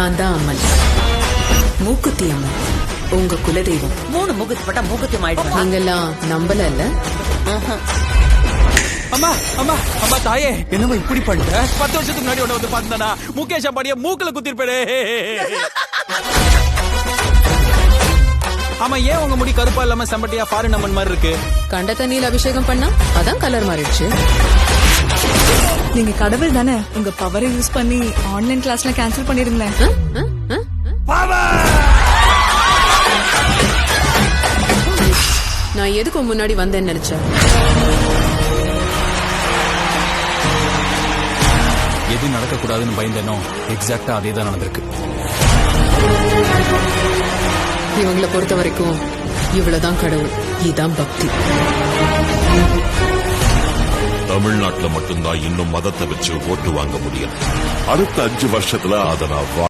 நான் தான் அம்மன், மூக்குத்தி அம்மன், உங்க குலதெய்வம். 3 மூக்குத்தி பட்டா மூக்குத்தி ஆயிடும். நீங்கெல்லாம் நம்பல இல்ல? அம்மா அம்மா அம்மா தாயே, என்னம்மா இப்படி பண்ணிட்ட? 10 வருஷத்துக்கு முன்னாடி உன்னை வந்து பார்த்தா முகேஷ் அம்பானிய மூக்குல குத்திருப்பேனே. ஆமா, ஏன் உங்க முடி கருப்பா இல்லாம செம்பட்டியா ஃபாரின் அம்மன் மாதிரி இருக்கு? கண்ட தண்ணியில் அபிஷேகம் பண்ணா அதான் கலர் மாறிடுச்சு. நீங்க கடவுள் தானே, உங்க பவரை யூஸ் பண்ணி ஆன்லைன் கிளாஸ்ல கேன்சல் பண்ணிருங்களேன். நான் எதுக்கு முன்னாடி வந்தேன்னு நினைச்சேன்? எது நடக்க கூடாதுன்னு பயந்தேனோ எக்ஸாக்டா அதே தான் நடந்திருக்கு. இவங்களை பொறுத்த வரைக்கும் இவ்வளவுதான் கடவுள், இதுதான் பக்தி. தமிழ்நாட்டுல மட்டும்தான் இன்னும் மதத்தை வச்சு ஓட்டு வாங்க முடியும். அடுத்த 5 வருஷத்துல அதை நான்